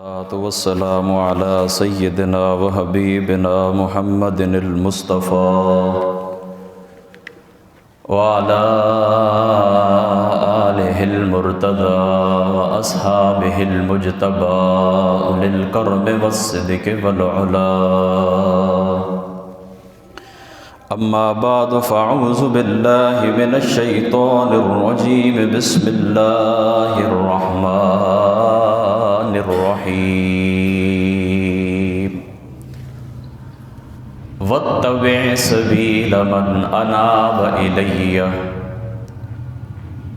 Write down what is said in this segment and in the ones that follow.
الصلاة والسلام على سيدنا وحبيبنا محمد المصطفى وعلى آله المرتضى وأصحابه المجتبى أولي الكرم والصدق والعلا. أما بعد فأعوذ بالله من الشيطان الرجيم. بسم الله الرحمن الرحيم. واتبع سبيل من أناب إلي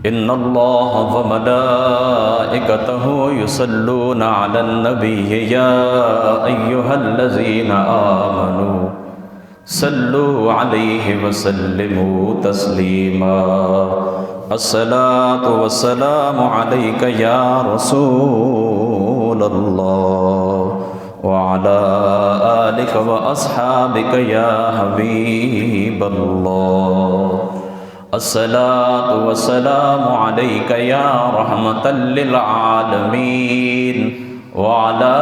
إن الله وملائكته يصلون على النبي يا أيها الذين آمنوا صلوا عليه وسلموا تسليما. الصلاة والسلام عليك يا رسول الله وعلى آلك وأصحابك يا حبيب الله. الصلاة والسلام عليك يا رحمة للعالمين وعلى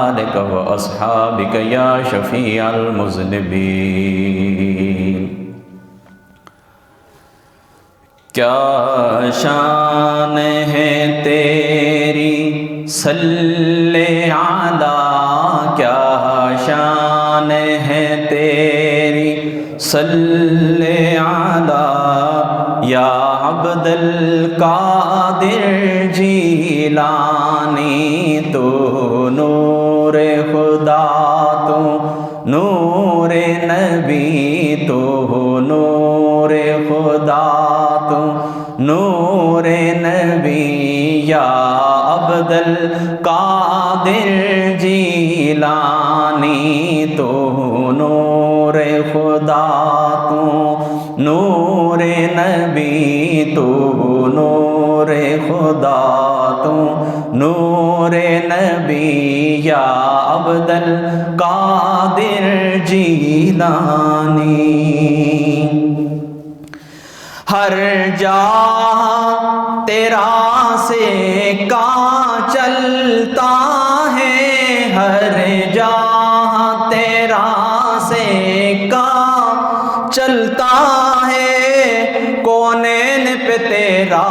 آلك وأصحابك يا شفيع المذنبين. کیا شان ہے تیری صلی علی، کیا شان ہے تیری صلی علی یا عبد القادر جیلانی. تو نور خدا تو نور نبی، تو نور خدا تو نور نبی یا عبد القادر جیلانی. تو نور خدا تو نور نبی، تو نور خدا تو نور نبی یا عبد القادر جیلانی. ہر جا تیرا سیکا چلتا ہے، ہر جا تیرا سیکا چلتا ہے. کونین پہ تیرا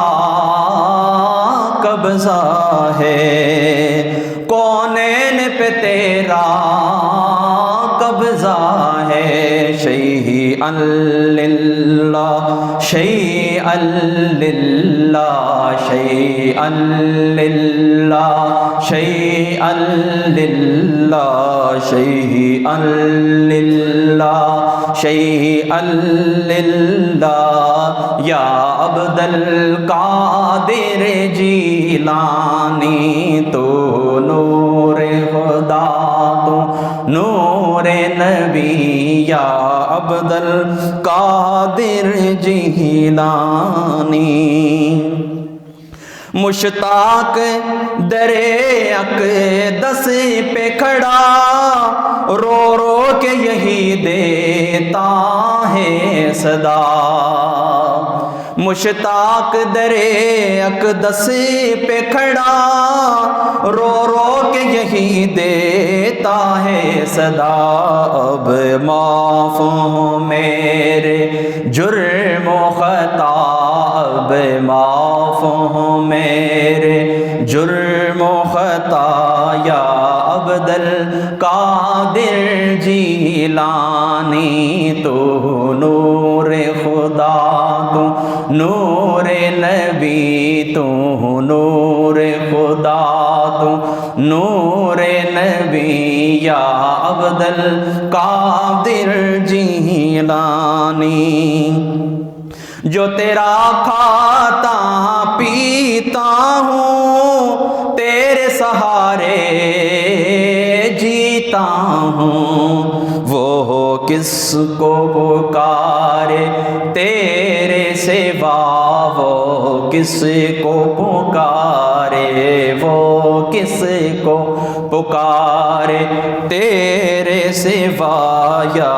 قبضہ ہے، کونین پہ تیرا قبضہ ہے. شیئا للہ شیئا للہ شیئا للہ شیئا للہ شیئا للہ شیئا للہ یا عبد القادر جیلانی. تو نور خدا تو نور نبی یا عبد القادر جیلانی. مشتاق در اقدس پہ کھڑا رو رو کے یہی دیتا ہے صدا. مشتاق در اقدس پہ کھڑا رو رو کے یہی دیتا ہے صدا. اب معاف ہوں میرے جرم و خطا، اب معاف ہوں میرے جرم و خطا یا عبد القادر جیلانی. تو نور خدا تو نور نبی، تو نور خدا تو نور نبی یا عبد القادر جیلانی. جو تیرا کھاتا پیتا ہوں، تیرے سہارے جیتا ہوں. وہ کس کو پکارے تیرے سوا، وہ کس کو پکارے، وہ کس کو پکارے، تیرے سوا یا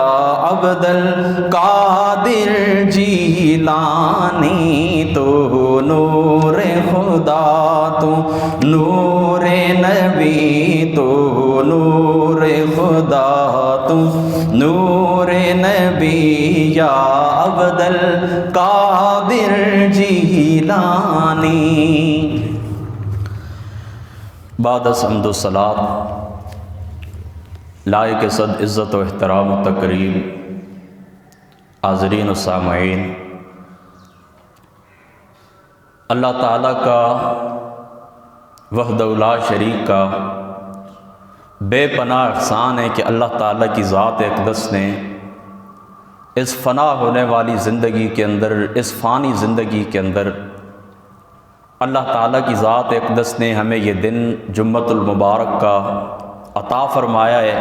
عبد القادر جیلانی، تو نور خدا تو نور نبی، تو نور خدا تو نور نبی، یا عبد القادر جیلانی۔ بعد از حمد و صلات، لائق صد عزت و احترام و تکریم حاضرین و سامعین، اللہ تعالیٰ کا وحدہ لا شریک کا بے پناہ احسان ہے کہ اللہ تعالیٰ کی ذات اقدس نے اس فنا ہونے والی زندگی کے اندر، اس فانی زندگی کے اندر اللہ تعالیٰ کی ذات اقدس نے ہمیں یہ دن جمعۃ المبارک کا عطا فرمایا ہے،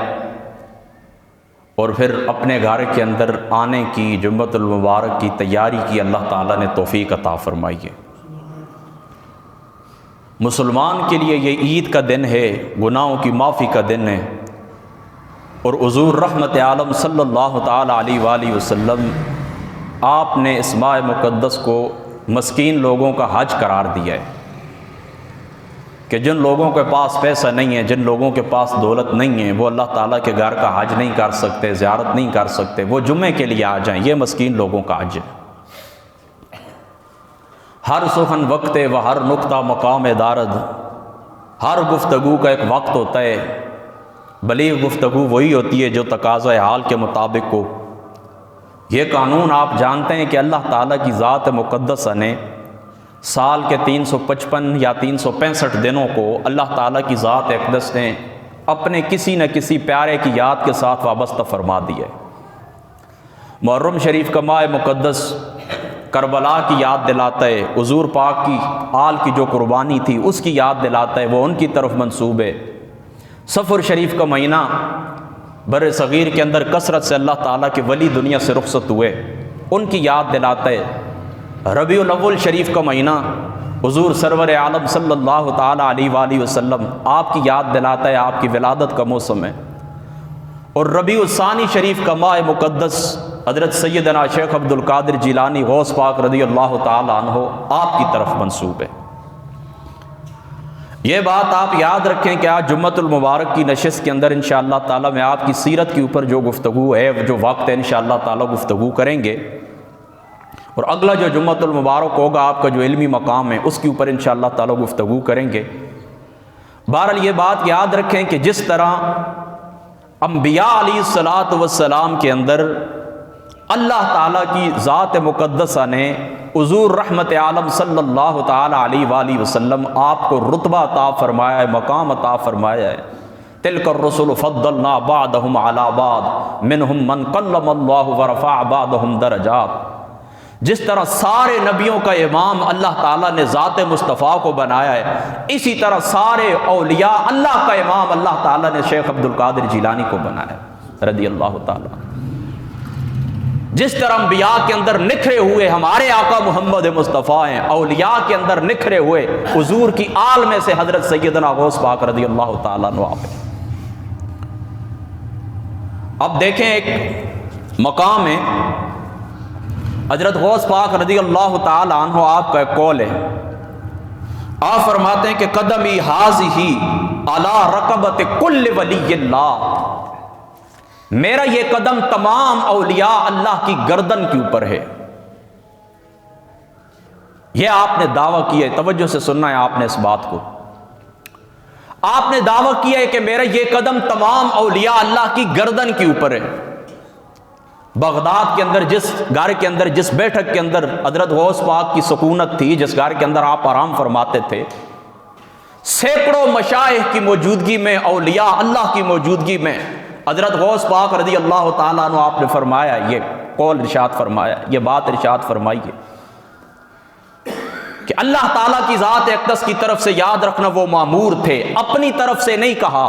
اور پھر اپنے گھر کے اندر آنے کی، جمعۃ المبارک کی تیاری کی اللہ تعالیٰ نے توفیق عطا فرمائی ہے۔ مسلمان کے لیے یہ عید کا دن ہے، گناہوں کی معافی کا دن ہے، اور حضور رحمت عالم صلی اللہ تعالیٰ علیہ وآلہ وسلم آپ نے اس ماہ مقدس کو مسکین لوگوں کا حج قرار دیا ہے، کہ جن لوگوں کے پاس پیسہ نہیں ہے، جن لوگوں کے پاس دولت نہیں ہے، وہ اللہ تعالیٰ کے گھر کا حج نہیں کر سکتے، زیارت نہیں کر سکتے، وہ جمعے کے لیے آ جائیں، یہ مسکین لوگوں کا حج ہے۔ ہر سخن وقت و ہر نقطہ مقام دارد، ہر گفتگو کا ایک وقت ہوتا ہے، بلیغ گفتگو وہی ہوتی ہے جو تقاضۂ حال کے مطابق ہو۔ یہ قانون آپ جانتے ہیں کہ اللہ تعالیٰ کی ذات مقدسہ نے سال کے 355 یا 365 دنوں کو اللہ تعالیٰ کی ذات اقدس نے اپنے کسی نہ کسی پیارے کی یاد کے ساتھ وابستہ فرما دیا ہے۔ محرم شریف کا ماہ مقدس کربلا کی یاد دلاتا ہے، حضور پاک کی آل کی جو قربانی تھی اس کی یاد دلاتا ہے، وہ ان کی طرف منسوب ہے۔ صفر شریف کا مہینہ بر صغیر کے اندر کثرت سے اللہ تعالیٰ کے ولی دنیا سے رخصت ہوئے، ان کی یاد دلاتا ہے۔ ربیع الاول شریف کا مہینہ حضور سرور عالم صلی اللہ تعالیٰ علیہ وآلہ وسلم آپ کی یاد دلاتا ہے، آپ کی ولادت کا موسم ہے۔ اور ربیع الثانی شریف کا ماہ مقدس حضرت سیدنا شیخ عبد القادر جیلانی غوث پاک رضی اللہ تعالیٰ عنہ آپ کی طرف منسوب ہے۔ یہ بات آپ یاد رکھیں کہ آج جمعۃ المبارک کی نشست کے اندر انشاءاللہ تعالیٰ میں آپ کی سیرت کے اوپر جو گفتگو ہے، جو وقت ہے، انشاءاللہ تعالیٰ گفتگو کریں گے، اور اگلا جو جمعۃ المبارک ہوگا آپ کا جو علمی مقام ہے اس کے اوپر انشاءاللہ تعالیٰ گفتگو کریں گے۔ بہرحال یہ بات یاد رکھیں کہ جس طرح انبیاء علیہ الصلاۃ والسلام کے اندر اللہ تعالیٰ کی ذات مقدسہ نے حضور رحمت عالم صلی اللہ تعالیٰ علیہ وآلہ وسلم آپ کو رتبہ عطا فرمایا ہے، مقام عطا فرمایا ہے۔ تلک الرسل فضلنا بعضهم علی بعض منہم من کلم اللہ ورفع بعضهم درجات۔ جس طرح سارے نبیوں کا امام اللہ تعالیٰ نے ذات مصطفیٰ کو بنایا ہے، اسی طرح سارے اولیاء اللہ کا امام اللہ تعالیٰ نے شیخ عبد القادر جیلانی کو بنایا ہے رضی اللہ تعالیٰ۔ جس طرح انبیاء کے اندر نکھرے ہوئے ہمارے آقا محمد مصطفیٰ ہیں، اولیاء کے اندر نکھرے ہوئے حضور کی آل میں سے حضرت سیدنا غوث پاک رضی اللہ تعالیٰ عنہ آپ۔ اب دیکھیں ایک مقام ہے، حضرت غوث پاک رضی اللہ تعالیٰ عنہ آپ کا ایک قول ہے، آپ فرماتے ہیں کہ قدمی ھذہ علی رقبۃ کل ولی اللہ، میرا یہ قدم تمام اولیاء اللہ کی گردن کے اوپر ہے۔ یہ آپ نے دعویٰ کیا ہے، توجہ سے سننا ہے آپ نے اس بات کو، آپ نے دعویٰ کیا ہے کہ میرا یہ قدم تمام اولیاء اللہ کی گردن کے اوپر ہے۔ بغداد کے اندر جس گھر کے اندر، جس بیٹھک کے اندر حضرت غوث پاک کی سکونت تھی، جس گھر کے اندر آپ آرام فرماتے تھے، سینکڑوں مشائخ کی موجودگی میں، اولیاء اللہ کی موجودگی میں حضرت غوث پاک رضی اللہ تعالیٰ عنہ آپ نے فرمایا، یہ قول ارشاد فرمایا، یہ بات ارشاد فرمائی ہے کہ اللہ تعالیٰ کی ذات اقدس کی طرف سے یاد رکھنا وہ مامور تھے، اپنی طرف سے نہیں کہا۔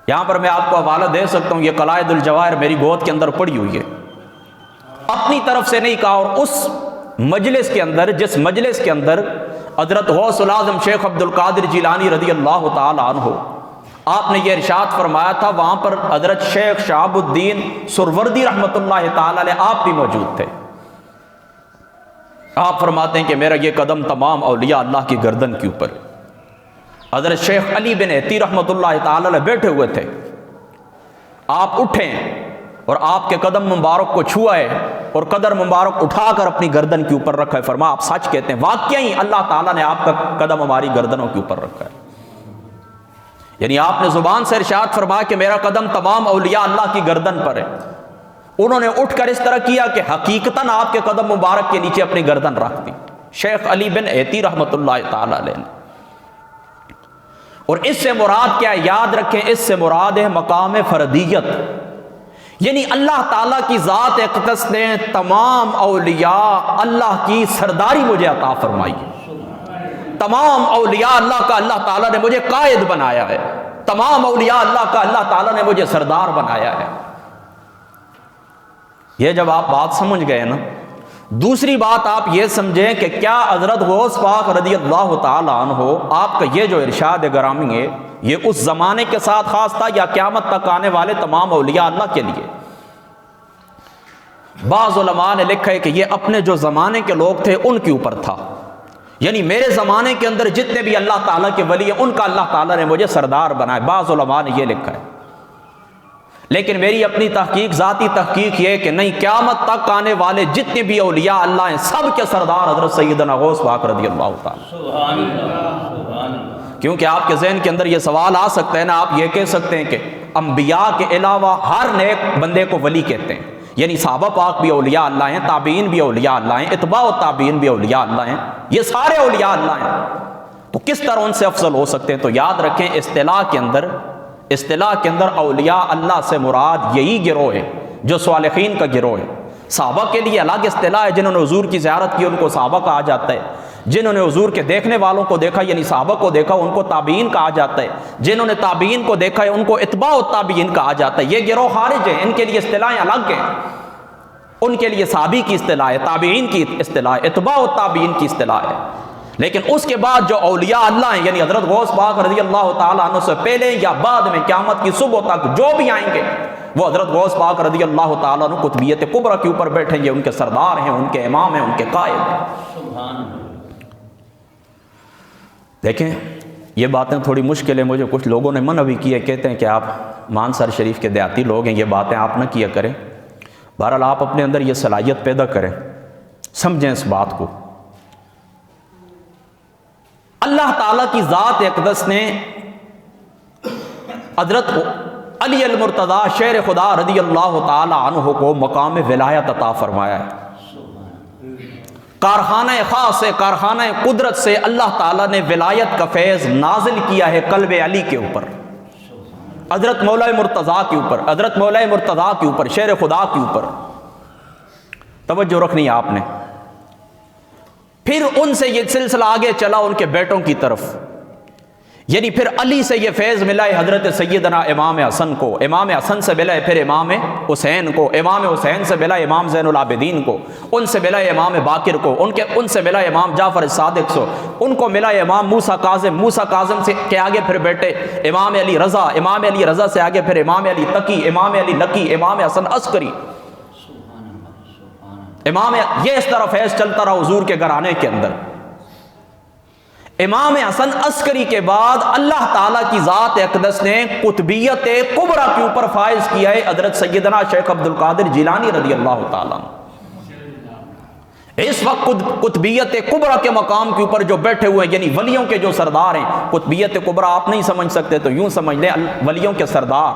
یہاں پر میں آپ کو حوالہ دے سکتا ہوں، یہ قلائد الجواہر میری گود کے اندر پڑی ہوئی ہے، اپنی طرف سے نہیں کہا، اور اس مجلس کے اندر، جس مجلس کے اندر حضرت غوث العظم شیخ عبد القادر جیلانی رضی اللہ تعالی عنہ آپ نے یہ ارشاد فرمایا تھا، وہاں پر حضرت شیخ شہاب الدین سروردی رحمۃ اللہ تعالی علیہ آپ بھی موجود تھے۔ آپ فرماتے ہیں کہ میرا یہ قدم تمام اولیاء اللہ کی گردن کے اوپر۔ حضرت شیخ علی بن عطی رحمۃ اللہ تعالی علیہ بیٹھے ہوئے تھے، آپ اٹھیں اور آپ کے قدم مبارک کو چھوائے اور قدم مبارک اٹھا کر اپنی گردن کے اوپر رکھا ہے۔ فرمایا آپ سچ کہتے ہیں، واقعی اللہ تعالیٰ نے آپ کا قدم ہماری گردنوں کے اوپر رکھا ہے۔ یعنی آپ نے زبان سے ارشاد فرمایا کہ میرا قدم تمام اولیاء اللہ کی گردن پر ہے۔ انہوں نے اٹھ کر اس طرح کیا کہ حقیقتاً آپ کے قدم مبارک کے نیچے اپنی گردن رکھ دی، شیخ علی بن عطی رحمۃ اللہ تعالی علیہ نے۔ اور اس سے مراد کیا ہے؟ یاد رکھیں، اس سے مراد ہے مقام فردیت، یعنی اللہ تعالیٰ کی ذات اقدس نے تمام اولیاء اللہ کی سرداری مجھے عطا فرمائی ہے۔ تمام اولیاء اللہ کا اللہ تعالیٰ نے مجھے قائد بنایا ہے، تمام اولیاء اللہ کا اللہ تعالیٰ نے مجھے سردار بنایا ہے۔ یہ جب آپ بات سمجھ گئے نا، دوسری بات آپ یہ سمجھیں کہ کیا حضرت غوث پاک رضی اللہ تعالیٰ عنہ آپ کا یہ جو ارشاد گرامی ہے یہ اس زمانے کے ساتھ خاص تھا یا قیامت تک آنے والے تمام اولیاء اللہ کے لیے؟ بعض علماء نے لکھا ہے کہ یہ اپنے جو زمانے کے لوگ تھے ان کے اوپر تھا، یعنی میرے زمانے کے اندر جتنے بھی اللہ تعالیٰ کے ولی ہیں ان کا اللہ تعالیٰ نے مجھے سردار بنایا۔ بعض علماء نے یہ لکھا ہے، لیکن میری اپنی تحقیق، ذاتی تحقیق یہ کہ نہیں، قیامت تک آنے والے جتنے بھی اولیاء اللہ ہیں سب کے سردار حضرت سیدنا غوث پاک رضی اللہ تعالیٰ۔ سبحان اللہ۔ کیونکہ آپ کے ذہن کے اندر یہ سوال آ سکتا ہے نا، آپ یہ کہہ سکتے ہیں کہ انبیاء کے علاوہ ہر نیک بندے کو ولی کہتے ہیں، یعنی صحابہ پاک بھی اولیاء اللہ ہیں، تابعین بھی اولیاء اللہ ہیں، اتباع التابعین بھی اولیاء اللہ ہیں، یہ سارے اولیاء اللہ ہیں، تو کس طرح ان سے افضل ہو سکتے ہیں؟ تو یاد رکھیں اصطلاح کے اندر اولیاء اللہ سے مراد یہی گروہ ہے جو صالحین کا گروہ ہے۔ صحابہ کے لیے الگ اصطلاح ہے، جنہوں نے حضور کی زیارت کی ان کو صحابہ کہا جاتا ہے، جنہوں نے حضور کے دیکھنے والوں کو دیکھا یعنی صحابہ کو دیکھا ان کو تابعین کہا جاتا ہے، جنہوں نے تابعین کو دیکھا ہے ان کو اتباع التابعین کہا جاتا ہے۔ یہ گروہ خارج ہیں، ان کے لیے اصطلاحیں الگ ہیں، ان کے لیے صحابی کی اصطلاح ہے، تابعین کی اصطلاح ہے، اتباع التابعین کی اصطلاح ہے۔ لیکن اس کے بعد جو اولیاء اللہ ہیں یعنی حضرت غوث پاک رضی اللہ تعالیٰ عنہ سے پہلے یا بعد میں قیامت کی صبح تک جو بھی آئیں گے وہ حضرت غوث پاک رضی اللہ تعالیٰ عنہ قطبیت کبریٰ کے اوپر بیٹھیں گے، ان کے سردار ہیں، ان کے امام ہیں، ان کے قائد ہیں۔ سبحان اللہ۔ دیکھیں یہ باتیں تھوڑی مشکل ہیں، مجھے کچھ لوگوں نے منع بھی کیا، کہتے ہیں کہ آپ مانسر شریف کے دیہاتی لوگ ہیں، یہ باتیں آپ نہ کیا کریں۔ بہرحال آپ اپنے اندر یہ صلاحیت پیدا کریں، سمجھیں اس بات کو۔ اللہ تعالیٰ کی ذات اقدس نے حضرت علی المرتضیٰ شیر خدا رضی اللہ تعالی عنہ کو مقام ولایت عطا فرمایا ہے۔ کارخانہ خاص ہے، کارخانہ قدرت سے اللہ تعالیٰ نے ولایت کا فیض نازل کیا ہے قلب علی کے اوپر، حضرت مولا مرتضیٰ کے اوپر، حضرت مولا مرتضیٰ کے اوپر، شیر خدا کے اوپر۔ توجہ رکھنی ہے آپ نے۔ پھر ان سے یہ سلسلہ آگے چلا ان کے بیٹوں کی طرف، یعنی پھر علی سے یہ فیض ملا ہے حضرت سیدنا امام حسن کو، امام حسن سے ملا ہے پھر امام حسین کو، امام حسین سے ملا ہے امام زین العابدین کو، ان سے ملا ہے امام باقر کو، ان سے ملا ہے امام جعفر صادق کو، ان کو ملا ہے امام موسیٰ کاظم، موسیٰ کاظم سے کے آگے پھر بیٹے امام علی رضا، امام علی رضا سے آگے پھر امام علی تقی، امام علی نقی، امام حسن عسکری، امام، یہ اس طرح فیض چلتا رہا حضور کے گھرانے کے اندر۔ امام حسن عسکری کے بعد اللہ تعالیٰ کی ذات اقدس نے قطبیت کبریٰ کے اوپر فائز کیا ہے حضرت سیدنا شیخ عبد القادر جیلانی رضی اللہ تعالیٰ عنہ۔ اس وقت قطبیت کبریٰ کے مقام کے اوپر جو بیٹھے ہوئے ہیں یعنی ولیوں کے جو سردار ہیں، قطبیت کبریٰ آپ نہیں سمجھ سکتے تو یوں سمجھ لیں ولیوں کے سردار،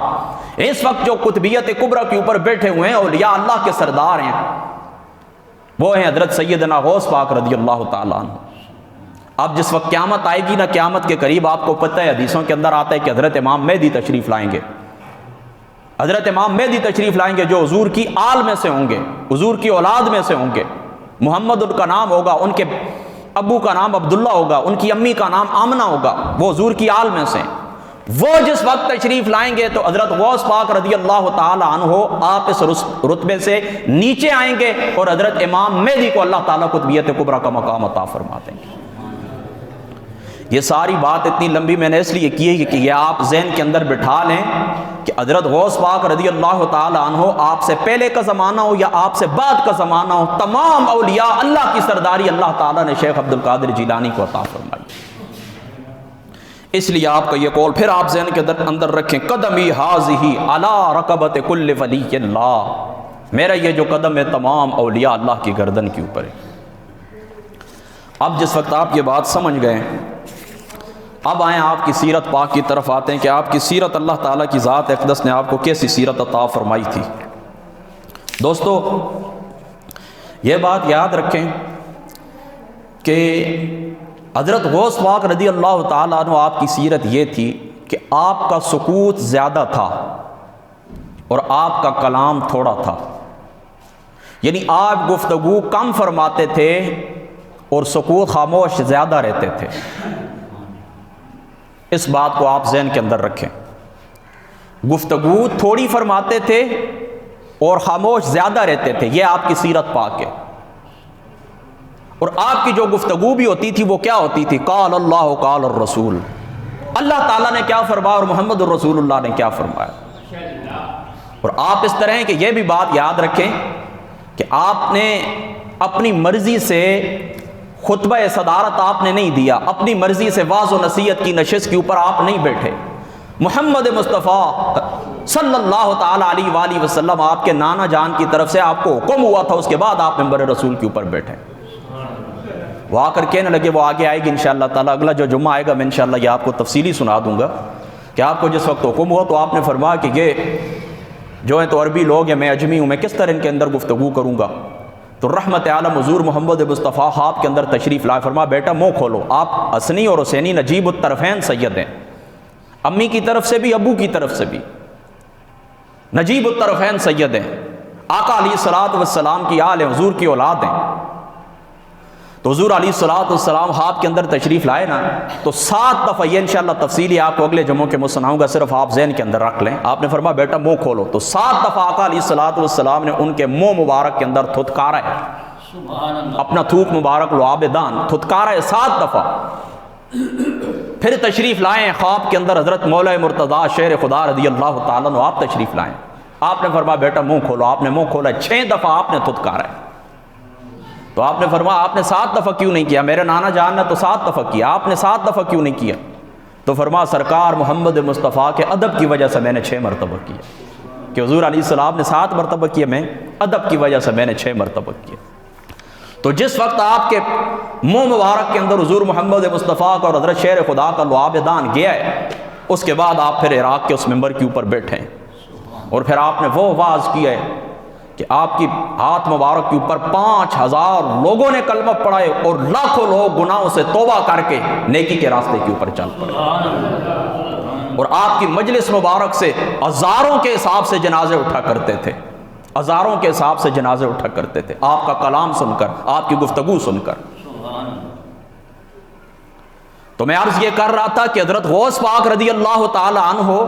اس وقت جو قطبیت کبریٰ کے اوپر بیٹھے ہوئے ہیں اولیاء اللہ کے سردار ہیں، وہ ہیں حضرت سیدنا غوث پاک رضی اللہ تعالیٰ عنہ۔ اب جس وقت قیامت آئے گی نا، قیامت کے قریب آپ کو پتہ ہے حدیثوں کے اندر آتا ہے کہ حضرت امام مہدی تشریف لائیں گے، حضرت امام مہدی تشریف لائیں گے جو حضور کی آل میں سے ہوں گے، حضور کی اولاد میں سے ہوں گے۔ محمد ان کا نام ہوگا، ان کے ابو کا نام عبداللہ ہوگا، ان کی امی کا نام آمنہ ہوگا، وہ حضور کی آل میں سے۔ وہ جس وقت تشریف لائیں گے تو حضرت غوث پاک رضی اللہ تعالی عنہ آپ اس رتبے سے نیچے آئیں گے اور حضرت امام مہدی کو اللہ تعالیٰ قطبیت کبریٰ کا مقام عطا فرما دیں گے۔ یہ ساری بات اتنی لمبی میں نے اس لیے کی ہے کہ یہ آپ ذہن کے اندر بٹھا لیں کہ حضرت غوث پاک رضی اللہ تعالی عنہ آپ سے پہلے کا زمانہ ہو یا آپ سے بعد کا زمانہ ہو، تمام اولیاء اللہ کی سرداری اللہ تعالیٰ نے شیخ عبد القادر جیلانی کو عطا فرمائی۔ اس لیے آپ کا یہ قول پھر آپ ذہن کے اندر رکھیں، قدمی حاضی علی رقبت کل ولی اللہ، میرا یہ جو قدم ہے تمام اولیاء اللہ کی گردن کے اوپر ہے۔ اب جس وقت آپ یہ بات سمجھ گئے، اب آئیں آپ کی سیرت پاک کی طرف آتے ہیں کہ آپ کی سیرت اللہ تعالیٰ کی ذات اقدس نے آپ کو کیسی سیرت عطا فرمائی تھی۔ دوستو یہ بات یاد رکھیں کہ حضرت غوث پاک رضی اللہ تعالیٰ عنہ آپ کی سیرت یہ تھی کہ آپ کا سکوت زیادہ تھا اور آپ کا کلام تھوڑا تھا، یعنی آپ گفتگو کم فرماتے تھے اور سکوت خاموش زیادہ رہتے تھے۔ اس بات کو آپ ذہن کے اندر رکھیں، گفتگو تھوڑی فرماتے تھے اور خاموش زیادہ رہتے تھے، یہ آپ کی سیرت پاک ہے۔ اور آپ کی جو گفتگو بھی ہوتی تھی وہ کیا ہوتی تھی؟ قال اللہ قال الرسول، اللہ تعالیٰ نے کیا فرمایا اور محمد الرسول اللہ نے کیا فرمایا۔ اور آپ اس طرح ہیں کہ یہ بھی بات یاد رکھیں کہ آپ نے اپنی مرضی سے خطبہ صدارت آپ نے نہیں دیا، اپنی مرضی سے واعظ و نصیحت کی نشست کے اوپر آپ نہیں بیٹھے۔ محمد مصطفیٰ صلی اللہ تعالیٰ علیہ وآلہ وسلم آپ کے نانا جان کی طرف سے آپ کو حکم ہوا تھا، اس کے بعد آپ منبر رسول کے اوپر بیٹھے۔ وہ آ کر کہنے لگے، وہ آگے آئے گی انشاءاللہ تعالیٰ، اگلا جو جمعہ آئے گا میں انشاءاللہ یہ آپ کو تفصیلی سنا دوں گا کہ آپ کو جس وقت حکم ہوا تو آپ نے فرمایا کہ یہ جو ہیں تو عربی لوگ ہیں، میں اجمی ہوں، میں کس طرح ان کے اندر گفتگو کروں گا؟ تو رحمت عالم حضور محمد مصطفیٰ خواب کے اندر تشریف لائے، فرمایا بیٹا منہ کھولو، آپ حسنی اور حسینی نجیب الطرفین سید ہیں، امی کی طرف سے بھی ابو کی طرف سے بھی نجیب الطرفین سید ہیں، آقا علیہ الصلوۃ والسلام کی آل ہیں، حضور کی اولاد ہیں۔ تو حضور علیہ الصلوۃ والسلام خواب کے اندر تشریف لائے نا، تو 7 دفعہ یہ انشاءاللہ تفصیلی آپ کو اگلے جمعوں کے سناؤں گا، صرف آپ ذہن کے اندر رکھ لیں۔ آپ نے فرمایا بیٹا منہ کھولو، تو 7 دفعہ آقا علیہ الصلوۃ والسلام نے ان کے منہ مبارک کے اندر تھتکارا ہے، اپنا تھوک مبارک لعاب دان تھتکارا ہے 7 دفعہ۔ پھر تشریف لائے خواب کے اندر حضرت مولا مرتضیٰ شیر خدا رضی اللہ تعالیٰ عنہ آپ تشریف لائیں، آپ نے فرمایا بیٹا منہ کھولو، آپ نے منہ کھولا، 6 دفعہ آپ نے تھتکارا ہے۔ تو آپ نے فرمایا آپ نے 7 دفعہ کیوں نہیں کیا؟ میرے نانا جان نے تو 7 دفعہ کیا، آپ نے 7 دفعہ کیوں نہیں کیا؟ تو فرمایا سرکار محمد مصطفیٰ کے ادب کی وجہ سے میں نے 6 مرتبہ کیا، کہ حضور علیہ السلام نے 7 مرتبہ کیا، میں ادب کی وجہ سے میں نے 6 مرتبہ کیا۔ تو جس وقت آپ کے منہ مبارک کے اندر حضور محمد مصطفیٰ کا اور حضرت شیر خدا کا لعاب دان گیا ہے، اس کے بعد آپ پھر عراق کے اس منبر کے اوپر بیٹھے ہیں اور پھر آپ نے وہ واعظ کیا ہے کہ آپ کی ہاتھ مبارک کے اوپر 5000 لوگوں نے کلمہ پڑھائے اور لاکھوں لوگ گناہوں سے توبہ کر کے نیکی کے راستے کے اوپر چل پڑے، اور آپ کی مجلس مبارک سے ہزاروں کے حساب سے جنازے اٹھا کرتے تھے، ہزاروں کے حساب سے جنازے اٹھا کرتے تھے آپ کا کلام سن کر، آپ کی گفتگو سن کر۔ تو میں عرض یہ کر رہا تھا کہ حضرت غوث پاک رضی اللہ تعالی عنہ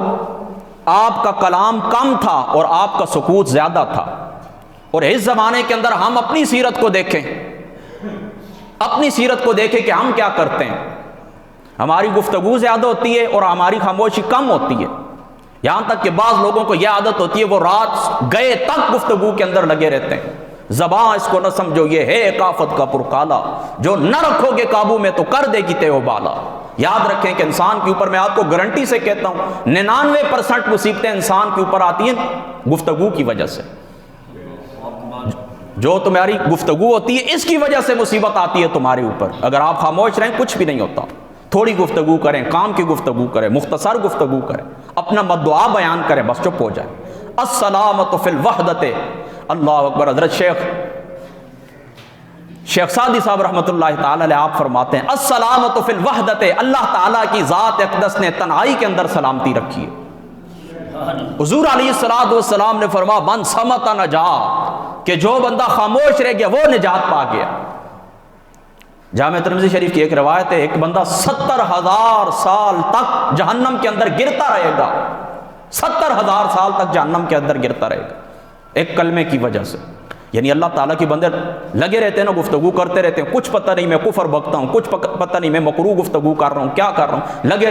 آپ کا کلام کم تھا اور آپ کا سکوت زیادہ تھا۔ اور اس زمانے کے اندر ہم اپنی سیرت کو دیکھیں، اپنی سیرت کو دیکھیں کہ ہم کیا کرتے ہیں، ہماری گفتگو زیادہ ہوتی ہے اور ہماری خاموشی کم ہوتی ہے، یہاں تک کہ بعض لوگوں کو یہ عادت ہوتی ہے وہ رات گئے تک گفتگو کے اندر لگے رہتے ہیں۔ زبان اس کو نہ سمجھو یہ ہے کافت کا پرکالا، جو نہ رکھو گے قابو میں تو کر دے گی تیو بالا۔ یاد رکھیں کہ انسان کے اوپر میں آپ کو گارنٹی سے کہتا ہوں 99% مصیبتیں انسان کے اوپر آتی ہیں گفتگو کی وجہ سے۔ جو تمہاری گفتگو ہوتی ہے اس کی وجہ سے مصیبت آتی ہے تمہارے اوپر۔ اگر آپ خاموش رہیں کچھ بھی نہیں ہوتا، تھوڑی گفتگو کریں، کام کی گفتگو کریں، مختصر گفتگو کریں، اپنا مدعا بیان کریں، بس چپ ہو جائیں۔ السلامۃ فی الوحدۃ، اللہ اکبر۔ حضرت شیخ سعدی صاحب رحمۃ اللہ تعالی علیہ آپ فرماتے ہیں السلامۃ فی الوحدۃ، اللہ تعالیٰ کی ذات اقدس نے تنہائی کے اندر سلامتی رکھی ہے۔ حضور علیہ الصلوۃ والسلام نے فرمایا من صمت نجا، کہ جو بندہ خاموش رہ گیا وہ نجات پا گیا۔ جامع ترمذی شریف کی ایک روایت ہے، ایک بندہ 70,000 سال تک جہنم کے اندر گرتا رہے گا، 70,000 سال تک جہنم کے اندر گرتا رہے گا ایک کلمے کی وجہ سے۔ یعنی اللہ تعالیٰ کے بندے لگے رہتے ہیں نا، گفتگو کرتے رہتے ہیں، کچھ پتہ نہیں میں کفر بکتا ہوں، کچھ پتہ نہیں میں مکروہ گفتگو کر رہا ہوں، کیا کر رہا ہوں، لگے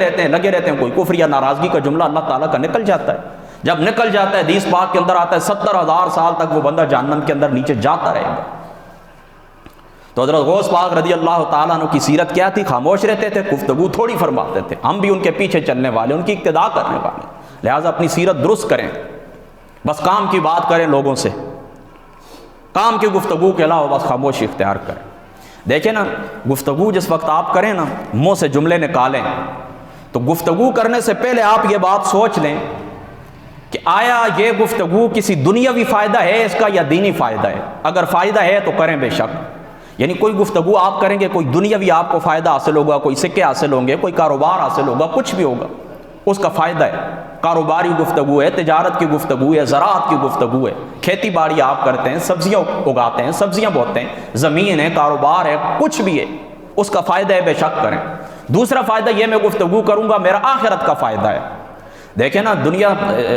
رہتے ہیں، کوئی کفر یا ناراضگی کا جملہ اللہ تعالیٰ کا نکل جاتا ہے۔ جب نکل جاتا ہے حدیث پاک کے اندر آتا ہے 70,000 سال تک وہ بندہ جہنم کے اندر نیچے جاتا رہے گا۔ تو حضرت غوث پاک رضی اللہ تعالیٰ عنہ کی سیرت کیا تھی؟ خاموش رہتے تھے، گفتگو تھوڑی فرماتے تھے۔ ہم بھی ان کے پیچھے چلنے والے، ان کی اقتداء کرنے والے، لہٰذا اپنی سیرت درست کریں، بس کام کی بات کریں، لوگوں سے کام کی گفتگو کے علاوہ بس خاموشی اختیار کریں۔ دیکھیں نا، گفتگو جس وقت آپ کریں نا، منہ سے جملے نکالیں تو گفتگو کرنے سے پہلے آپ یہ بات سوچ لیں کہ آیا یہ گفتگو کسی دنیاوی فائدہ ہے اس کا یا دینی فائدہ ہے؟ اگر فائدہ ہے تو کریں بے شک، یعنی کوئی گفتگو آپ کریں گے، کوئی دنیاوی آپ کو فائدہ حاصل ہوگا، کوئی سکے حاصل ہوں گے، کوئی کاروبار حاصل ہوگا، کچھ بھی ہوگا، اس کا فائدہ ہے، کاروباری گفتگو ہے، تجارت کی گفتگو ہے، زراعت کی گفتگو ہے، کھیتی باڑی آپ کرتے ہیں، سبزیاں اگاتے ہیں، سبزیاں بوتے ہیں، زمین ہے، کاروبار ہے، کچھ بھی ہے، اس کا فائدہ ہے، بے شک کریں۔ دوسرا فائدہ یہ میں گفتگو کروں گا میرا آخرت کا فائدہ ہے۔ دیکھیں نا، دنیا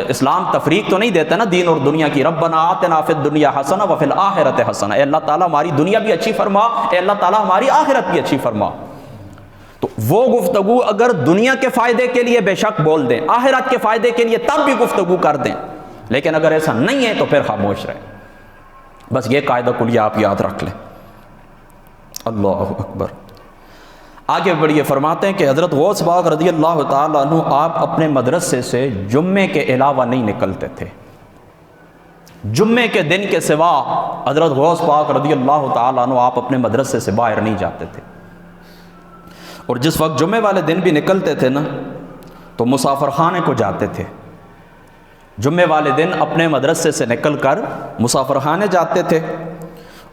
اسلام تفریق تو نہیں دیتا نا دین اور دنیا کی، ربنا آتنا فی الدنیا حسنہ وفی الآخرۃ حسنہ، اے اللہ تعالیٰ ہماری دنیا بھی اچھی فرما، اے اللہ تعالیٰ ہماری آخرت بھی اچھی فرما۔ تو وہ گفتگو اگر دنیا کے فائدے کے لیے بے شک بول دیں، آخرت کے فائدے کے لیے تب بھی گفتگو کر دیں، لیکن اگر ایسا نہیں ہے تو پھر خاموش رہیں۔ بس یہ قاعدہ کلیہ آپ یاد رکھ لیں۔ اللہ اکبر۔ آگے بڑھیے، فرماتے ہیں کہ حضرت غوث پاک رضی اللہ تعالیٰ عنہ آپ اپنے مدرسے سے جمعے کے علاوہ نہیں نکلتے تھے، جمعے کے دن کے سوا حضرت غوث پاک رضی اللہ تعالیٰ عنہ آپ اپنے مدرسے سے باہر نہیں جاتے تھے۔ اور جس وقت جمعے والے دن بھی نکلتے تھے نا تو مسافر خانے کو جاتے تھے، جمعے والے دن اپنے مدرسے سے نکل کر مسافر خانے جاتے تھے،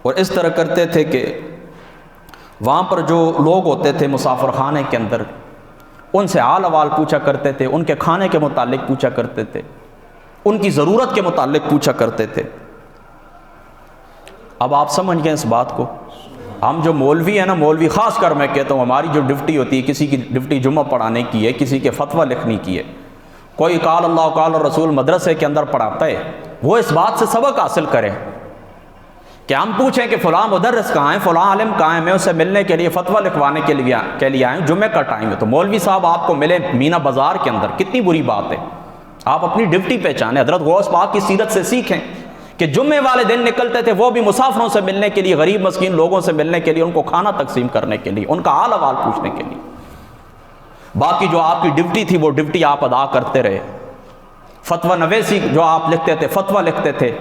اور اس طرح کرتے تھے کہ وہاں پر جو لوگ ہوتے تھے مسافر خانے کے اندر ان سے حال احوال پوچھا کرتے تھے، ان کے کھانے کے متعلق پوچھا کرتے تھے، ان کی ضرورت کے متعلق پوچھا کرتے تھے۔ اب آپ سمجھ گئے اس بات کو۔ ہم جو مولوی ہیں نا، مولوی خاص کر میں کہتا ہوں، ہماری جو ڈیوٹی ہوتی ہے، کسی کی ڈیوٹی جمعہ پڑھانے کی ہے، کسی کے فتویٰ لکھنے کی ہے، کوئی قال اللہ قال رسول مدرسے کے اندر پڑھاتا ہے، وہ اس بات سے سبق حاصل کرے کہ ہم پوچھیں کہ فلاں مدرس کہاں ہیں، فلاں عالم کہاں ہیں، میں اسے ملنے کے لیے فتویٰ لکھوانے کے لیے آئے ہوں، جمعے کا ٹائم ہے، تو مولوی صاحب آپ کو ملے مینا بازار کے اندر، کتنی بری بات ہے۔ آپ اپنی ڈیوٹی پہچانیں، حضرت غوث پاک کی سیرت سے سیکھیں کہ جمعے والے دن نکلتے تھے وہ بھی مسافروں سے ملنے کے لیے، غریب مسکین لوگوں سے ملنے کے لیے، ان کو کھانا تقسیم کرنے کے لیے، ان کا حال احوال پوچھنے کے لیے۔ باقی جو آپ کی ڈیوٹی تھی وہ ڈیوٹی آپ ادا کرتے رہے۔ فتویٰ نویسی جو آپ لکھتے تھے، فتویٰ لکھتے تھے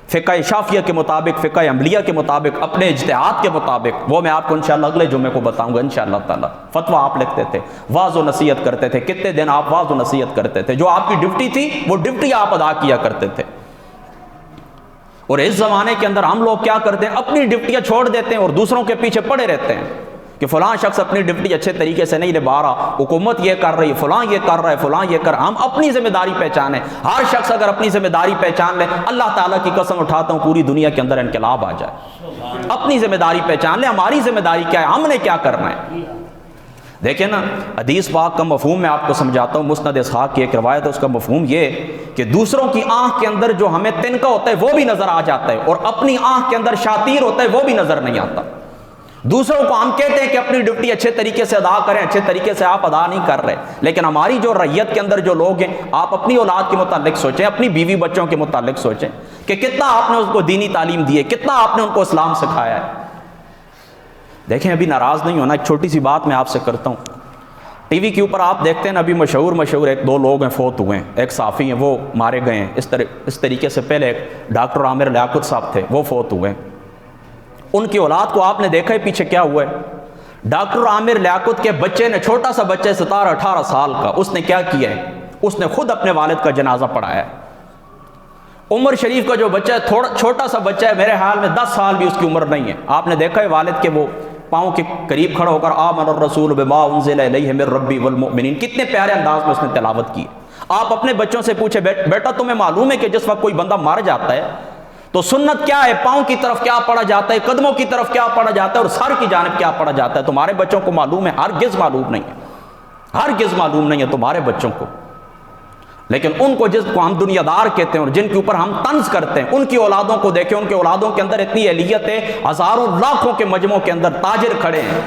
فقہ شافعیہ کے مطابق، فقہ حنبلیہ کے مطابق، اپنے اجتہاد کے مطابق، وہ میں آپ کو انشاءاللہ اگلے جمعے کو بتاؤں گا انشاءاللہ تعالی۔ فتویٰ آپ لکھتے تھے، واعظ و نصیحت کرتے تھے، کتنے دن آپ واعظ و نصیحت کرتے تھے، جو آپ کی ڈیوٹی تھی وہ ڈیوٹی آپ ادا کیا کرتے تھے۔ اور اس زمانے کے اندر ہم لوگ کیا کرتے ہیں، اپنی ڈیوٹیاں چھوڑ دیتے ہیں اور دوسروں کے پیچھے پڑے رہتے ہیں کہ فلاں شخص اپنی ڈیوٹی اچھے طریقے سے نہیں نبھا رہا، حکومت یہ کر رہی ہے، فلاں یہ کر رہا ہے، فلاں یہ کر رہا ہے۔ ہم اپنی ذمہ داری پہچانیں۔ ہر شخص اگر اپنی ذمہ داری پہچان لے، اللہ تعالیٰ کی قسم اٹھاتا ہوں پوری دنیا کے اندر انقلاب آ جائے۔ اپنی ذمہ داری پہچان لیں، ہماری ذمہ داری کیا ہے، ہم نے کیا کرنا ہے۔ دیکھیں نا، حدیث پاک کا مفہوم میں آپ کو سمجھاتا ہوں۔ مسند اسحاق کی ایک روایت ہے، اس کا مفہوم یہ کہ دوسروں کی آنکھ کے اندر جو ہمیں تنکا ہوتا ہے وہ بھی نظر آ جاتا ہے، اور اپنی آنکھ کے اندر شاتیر ہوتا ہے وہ بھی نظر نہیں آتا۔ دوسروں کو ہم کہتے ہیں کہ اپنی ڈیوٹی اچھے طریقے سے ادا کریں، اچھے طریقے سے آپ ادا نہیں کر رہے، لیکن ہماری جو رعیت کے اندر جو لوگ ہیں، آپ اپنی اولاد کے متعلق سوچیں، اپنی بیوی بچوں کے متعلق سوچیں کہ کتنا آپ نے اس کو دینی تعلیم دی ہے، کتنا آپ نے ان کو اسلام سکھایا ہے۔ دیکھیں، ابھی ناراض نہیں ہونا، ایک چھوٹی سی بات میں آپ سے کرتا ہوں۔ ٹی وی کے اوپر آپ دیکھتے ہیں ابھی مشہور ایک دو لوگ ہیں فوت ہوئے ہیں، ایک صحافی ہیں وہ مارے گئے ہیں، اس طریقے سے پہلے ایک ڈاکٹر عامر لیاقت صاحب تھے وہ فوت ہوئے ہیں۔ ان کی اولاد کو آپ نے دیکھا ہے پیچھے کیا ہوا ہے؟ ڈاکٹر عامر لیاقت کے بچے نے، چھوٹا سا بچہ 17-18 سال کا، اس نے کیا کیا ہے، اس نے خود اپنے والد کا جنازہ پڑھایا ہے۔ عمر شریف کا جو بچہ ہے، چھوٹا سا بچہ ہے، میرے خیال میں 10 سال بھی اس کی عمر نہیں ہے، آپ نے دیکھا ہے والد کے وہ پاؤں کے قریب کھڑا ہو کر آمن الرسول بما انزل الیہ من ربی والمؤمنین، کتنے پیارے انداز میں اس نے تلاوت کی۔ آپ اپنے بچوں سے پوچھیں، بیٹا تمہیں معلوم ہے کہ جس وقت کوئی بندہ مر جاتا ہے تو سنت کیا ہے؟ پاؤں کی طرف کیا پڑھا جاتا ہے، قدموں کی طرف کیا پڑھا جاتا ہے، اور سر کی جانب کیا پڑھا جاتا ہے؟ تمہارے بچوں کو معلوم ہے؟ ہرگز معلوم نہیں ہے، ہرگز معلوم نہیں ہے تمہارے بچوں کو۔ لیکن ان کو جس کو ہم دنیا دار کہتے ہیں اور جن کے اوپر ہم طنز کرتے ہیں، ان کی اولادوں کو دیکھیں، ان کی اولادوں کے اندر اتنی اہلیت ہے، ہزاروں لاکھوں کے مجموعوں کے اندر تاجر کھڑے ہیں،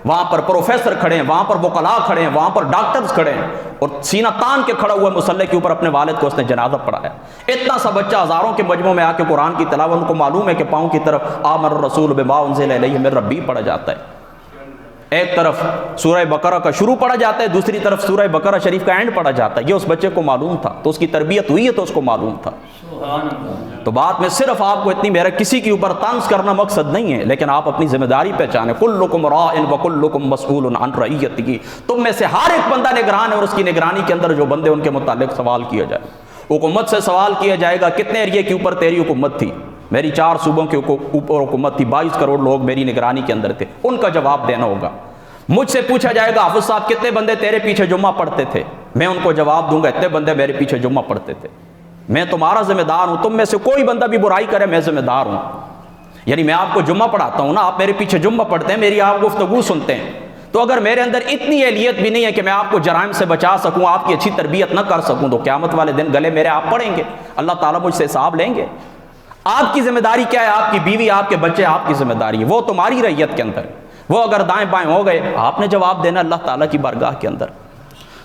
وہاں پر پروفیسر کھڑے ہیں، وہاں پر وکلاء کھڑے ہیں، وہاں پر ڈاکٹرز کھڑے ہیں، اور سینہ تان کے کھڑا ہوا مصلی کے اوپر اپنے والد کو اس نے جنازہ پڑھایا۔ اتنا سا بچہ ہزاروں کے مجموعوں میں آ کے قرآن کی تلاوت، ان کو معلوم ہے کہ پاؤں کی طرف آمن الرسول بما انزل الیہ من ربہ پڑھا جاتا ہے، ایک طرف سورہ بقرہ کا شروع پڑھا جاتا ہے، دوسری طرف سورہ بقرہ شریف کا اینڈ پڑھا جاتا ہے۔ یہ اس بچے کو معلوم تھا، تو اس کی تربیت ہوئی ہے تو اس کو معلوم تھا۔ تو بات میں صرف آپ کو اتنی، میرا کسی کے اوپر طنز کرنا مقصد نہیں ہے، لیکن آپ اپنی ذمہ داری پہچانیں۔ کلکم راع وکلکم مسئول عن رعیتہ، تم میں سے ہر ایک بندہ نگران ہے، اور اس کی نگرانی کے اندر جو بندے ان کے متعلق سوال کیا جائے۔ حکومت سے سوال کیا جائے گا کتنے ایریے کے اوپر تیری حکومت تھی؟ میری 4 صوبوں کے اوپر حکومت تھی، 22 کروڑ لوگ میری نگرانی کے اندر تھے، ان کا جواب دینا ہوگا۔ مجھ سے پوچھا جائے گا حافظ صاحب کتنے بندے تیرے پیچھے جمعہ پڑھتے تھے؟ میں ان کو جواب دوں گا اتنے بندے میرے پیچھے جمعہ پڑھتے تھے۔ میں تمہارا ذمہ دار ہوں، تم میں سے کوئی بندہ بھی برائی کرے میں ذمہ دار ہوں، یعنی میں آپ کو جمعہ پڑھاتا ہوں نا، آپ میرے پیچھے جمعہ پڑھتے ہیں، میری آپ گفتگو سنتے ہیں، تو اگر میرے اندر اتنی اہلیت بھی نہیں ہے کہ میں آپ کو جرائم سے بچا سکوں، آپ کی اچھی تربیت نہ کر سکوں، تو قیامت والے دن گلے میرے آپ پڑیں گے، اللہ تعالیٰ مجھ سے حساب لیں گے۔ آپ کی ذمہ داری کیا ہے؟ آپ کی بیوی، آپ کے بچے آپ کی ذمہ داری ہے، وہ تمہاری رعیت کے اندر، وہ اگر دائیں بائیں ہو گئے آپ نے جواب دینا اللہ تعالیٰ کی بارگاہ کے اندر۔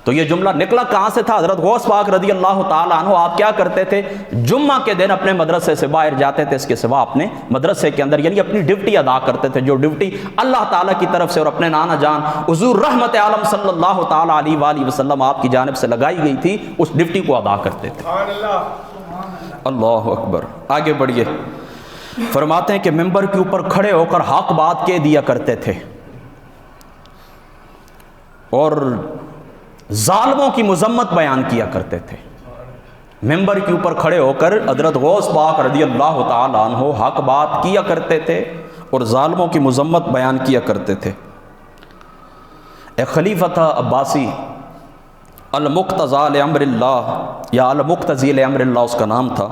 تو یہ جملہ نکلا کہاں سے تھا؟ حضرت غوث پاک رضی اللہ تعالیٰ عنہ آپ کیا کرتے تھے؟ جمعہ کے دن اپنے مدرسے سے باہر جاتے تھے، اس کے سوا اپنے مدرسے کے اندر یعنی اپنی ڈیوٹی ادا کرتے تھے، جو ڈیوٹی اللہ تعالیٰ کی طرف سے اور اپنے نانا جان حضور رحمت عالم صلی اللہ تعالیٰ علیہ وآلہ وسلم آپ کی جانب سے لگائی گئی تھی، اس ڈیوٹی کو ادا کرتے تھے۔ اللہ اکبر۔ آگے بڑھیے، فرماتے ہیں کہ ممبر کے اوپر کھڑے ہو کر حق بات کہہ دیا کرتے تھے، اور ظالموں کی مذمت بیان کیا کرتے تھے۔ ممبر کے اوپر کھڑے ہو کر حضرت غوث پاک رضی اللہ تعالیٰ عنہ حق بات کیا کرتے تھے اور ظالموں کی مذمت بیان کیا کرتے تھے۔ ایک خلیفہ تھا عباسی، المقتضی لامر اللہ یا المقتضی لامر اللہ اس کا نام تھا،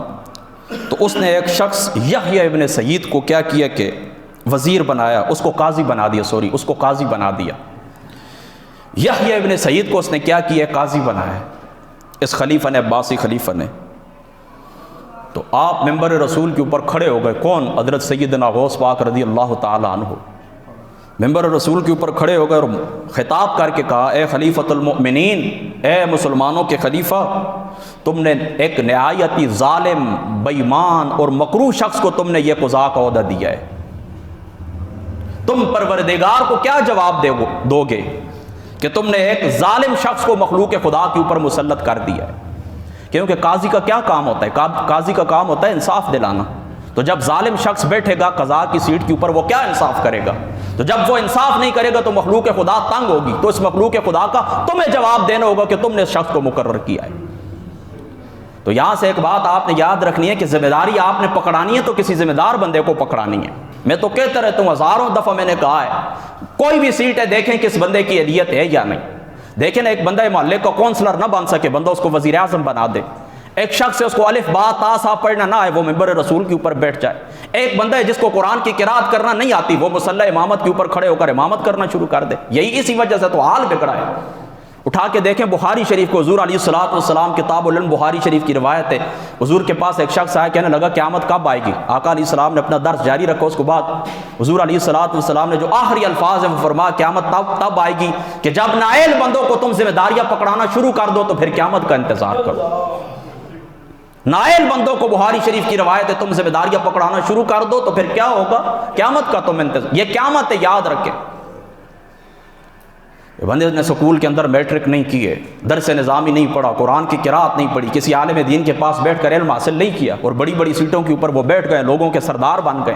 تو اس نے ایک شخص یحییٰ ابن سعید کو کیا کیا کہ وزیر بنایا، اس کو قاضی بنا دیا۔ یحییٰ ابن سعید کو اس نے کیا کیا؟ قاضی بنایا اس خلیفہ نے، عباسی خلیفہ نے۔ تو آپ ممبر رسول کے اوپر کھڑے ہو گئے، کون؟ حضرت سیدنا غوث پاک رضی اللہ تعالیٰ عنہ ممبر رسول کے اوپر کھڑے ہو گئے اور خطاب کر کے کہا، اے خلیفۃ المؤمنین، اے مسلمانوں کے خلیفہ، تم نے ایک نہایتی ظالم، بے ایمان اور مکروہ شخص کو تم نے یہ قضاء کا عہدہ دیا ہے، تم پروردگار کو کیا جواب دو گے کہ تم نے ایک ظالم شخص کو مخلوق خدا کے اوپر مسلط کر دیا ہے؟ کیونکہ قاضی کا کیا کام ہوتا ہے؟ قاضی کا کام ہوتا ہے انصاف دلانا۔ تو جب ظالم شخص بیٹھے گا قضاء کی سیٹ کے اوپر، وہ کیا انصاف کرے گا؟ تو جب وہ انصاف نہیں کرے گا تو مخلوق خدا تنگ ہوگی، تو اس مخلوق خدا کا تمہیں جواب دینا ہوگا کہ تم نے اس شخص کو مقرر کیا ہے۔ تو یہاں سے ایک بات آپ نے یاد رکھنی ہے کہ ذمہ داری آپ نے پکڑانی ہے تو کسی ذمہ دار بندے کو پکڑانی ہے۔ میں تو کہتا رہتا ہوں، ہزاروں دفعہ میں نے کہا ہے، کوئی بھی سیٹ ہے دیکھیں کس بندے کی اہلیت ہے یا نہیں۔ دیکھیں نا، ایک بندہ محلے کا کونسلر نہ بن سکے، بندہ اس کو وزیر اعظم بنا دے۔ ایک شخص ہے اس کو الف با تا سا پڑھنا نہ آئے، وہ ممبر رسول کے اوپر بیٹھ جائے۔ ایک بندہ ہے جس کو قرآن کی قرات کرنا نہیں آتی، وہ مصلی امامت کے اوپر کھڑے ہو کر امامت کرنا شروع کر دے۔ یہی اسی وجہ سے تو حال بگڑا ہے۔ اٹھا کے دیکھیں بخاری شریف کو، حضور علیہ الصلوۃ والسلام کتاب العلم بخاری شریف کی روایت ہے، حضور کے پاس ایک شخص آیا، کہنے لگا قیامت کب آئے گی؟ آقا علیہ السلام نے اپنا درس جاری رکھا، اس کے بعد حضور علیہ الصلوۃ والسلام نے جو آخری الفاظ ہیں وہ فرمایا قیامت تب آئے گی کہ جب نااہل بندوں کو تم ذمہ داریاں پکڑانا شروع کر دو تو پھر قیامت کا انتظار کرو۔ نااہل بندوں کو، بخاری شریف کی روایت ہے، تم ذمہ داریاں پکڑانا شروع کر دو تو پھر کیا ہوگا؟ قیامت کا تم انتظار۔ یہ قیامت ہے، یاد رکھیں۔ بندے نے سکول کے اندر میٹرک نہیں کیے، درس نظامی نہیں پڑھا، قرآن کی قرات نہیں پڑھی، کسی عالم دین کے پاس بیٹھ کر علم حاصل نہیں کیا، اور بڑی بڑی سیٹوں کے اوپر وہ بیٹھ گئے، لوگوں کے سردار بن گئے،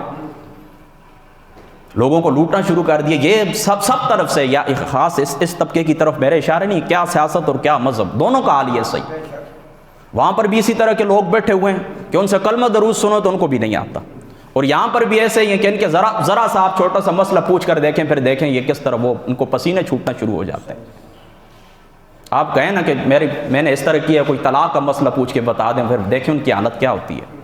لوگوں کو لوٹنا شروع کر دیا۔ یہ سب طرف سے، یا خاص اس طبقے کی طرف میرے اشارے نہیں، کیا سیاست اور کیا مذہب، دونوں کا حال یہ صحیح۔ وہاں پر بھی اسی طرح کے لوگ بیٹھے ہوئے ہیں کہ ان سے کلمہ درود سنو تو ان کو بھی نہیں آتا، اور یہاں پر بھی ایسے ہی ہیں کہ ان کے ذرا سا آپ چھوٹا سا مسئلہ پوچھ کر دیکھیں، پھر دیکھیں یہ کس طرح وہ ان کو پسینے چھوٹنا شروع ہو جاتے ہیں۔ آپ کہیں نا کہ میں نے اس طرح کیا، کوئی طلاق کا مسئلہ پوچھ کے بتا دیں، پھر دیکھیں ان کی حالت کیا ہوتی ہے۔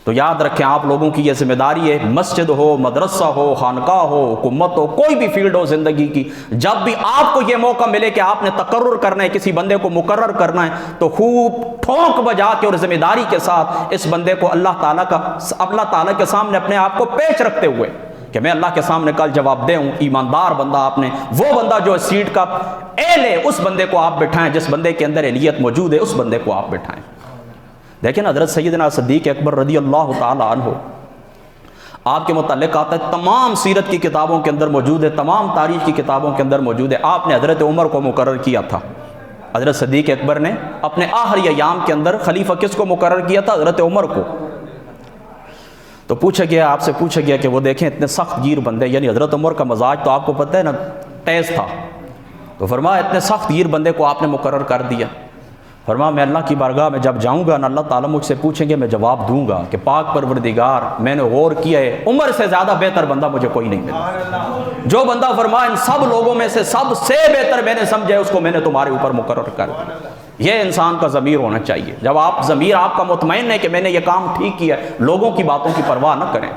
تو یاد رکھیں آپ لوگوں کی یہ ذمہ داری ہے، مسجد ہو، مدرسہ ہو، خانقاہ ہو، حکومت ہو، کوئی بھی فیلڈ ہو زندگی کی، جب بھی آپ کو یہ موقع ملے کہ آپ نے تقرر کرنا ہے، کسی بندے کو مقرر کرنا ہے، تو خوب ٹھونک بجا کے اور ذمہ داری کے ساتھ اس بندے کو اللہ تعالیٰ کے سامنے اپنے آپ کو پیش رکھتے ہوئے کہ میں اللہ کے سامنے کل جواب دہ ہوں، ایماندار بندہ آپ نے، وہ بندہ جو سیٹ کا اہل ہے اس بندے کو آپ بٹھائیں، جس بندے کے اندر اہلیت موجود ہے اس بندے کو آپ بٹھائیں۔ دیکھیں حضرت سیدنا صدیق اکبر رضی اللہ تعالی عنہ، آپ کے متعلق آتا ہے، تمام سیرت کی کتابوں کے اندر موجود ہے، تمام تاریخ کی کتابوں کے اندر موجود ہے، آپ نے حضرت عمر کو مقرر کیا تھا۔ حضرت صدیق اکبر نے اپنے آخری ایام کے اندر خلیفہ کس کو مقرر کیا تھا؟ حضرت عمر کو۔ تو پوچھا گیا، آپ سے پوچھا گیا کہ وہ دیکھیں اتنے سخت گیر بندے، یعنی حضرت عمر کا مزاج تو آپ کو پتہ ہے نا تیز تھا، تو فرمایا اتنے سخت گیر بندے کو آپ نے مقرر کر دیا۔ فرمایا میں اللہ کی بارگاہ میں جب جاؤں گا نا، اللہ تعالیٰ مجھ سے پوچھیں گے، میں جواب دوں گا کہ پاک پروردگار میں نے غور کیا ہے، عمر سے زیادہ بہتر بندہ مجھے کوئی نہیں ملا۔ جو بندہ فرمایا ان سب لوگوں میں سے سب سے بہتر میں نے سمجھا اس کو میں نے تمہارے اوپر مقرر کر دیا۔ یہ انسان کا ضمیر ہونا چاہیے، جب ضمیر آپ کا مطمئن ہے کہ میں نے یہ کام ٹھیک کیا ہے، لوگوں کی باتوں کی پرواہ نہ کریں۔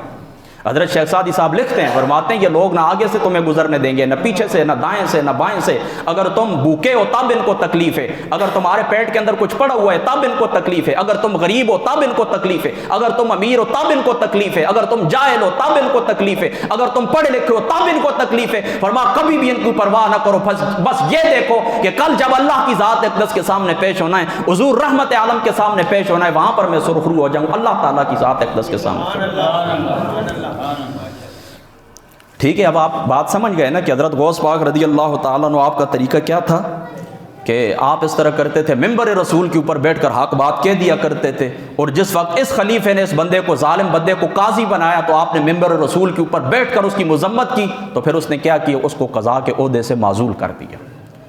حضرت شیخ سعدی صاحب لکھتے ہیں، فرماتے ہیں یہ لوگ نہ آگے سے تمہیں گزرنے دیں گے، نہ پیچھے سے، نہ دائیں سے، نہ بائیں سے۔ اگر تم بھوکے ہو تب ان کو تکلیف ہے، اگر تمہارے پیٹ کے اندر کچھ پڑا ہوا ہے تب ان کو تکلیف ہے، اگر تم غریب ہو تب ان کو تکلیف ہے، اگر تم امیر ہو تب ان کو تکلیف ہے، اگر تم جاہل ہو تب ان کو تکلیف ہے، اگر تم پڑھے لکھے ہو تب ان کو تکلیف ہے۔ فرمایا کبھی بھی ان کی پرواہ نہ کرو، بس یہ دیکھو کہ کل جب اللہ کی ذات اقدس کے سامنے پیش ہونا ہے، حضور رحمت عالم کے سامنے پیش ہونا ہے، وہاں پر میں سرخرو ہو جاؤں اللہ تعالیٰ کی ذات اقدس کے سامنے۔ ٹھیک ہے، اب آپ بات سمجھ گئے نا کہ حضرت غوث پاک رضی اللہ تعالیٰ عنہ آپ کا طریقہ کیا تھا، کہ آپ اس طرح کرتے تھے، ممبر رسول کے اوپر بیٹھ کر حق بات کہہ دیا کرتے تھے، اور جس وقت اس خلیفے نے اس بندے کو، ظالم بندے کو قاضی بنایا، تو آپ نے ممبر رسول کے اوپر بیٹھ کر اس کی مذمت کی، تو پھر اس نے کیا کیا، اس کو قضا کے عہدے سے معزول کر دیا۔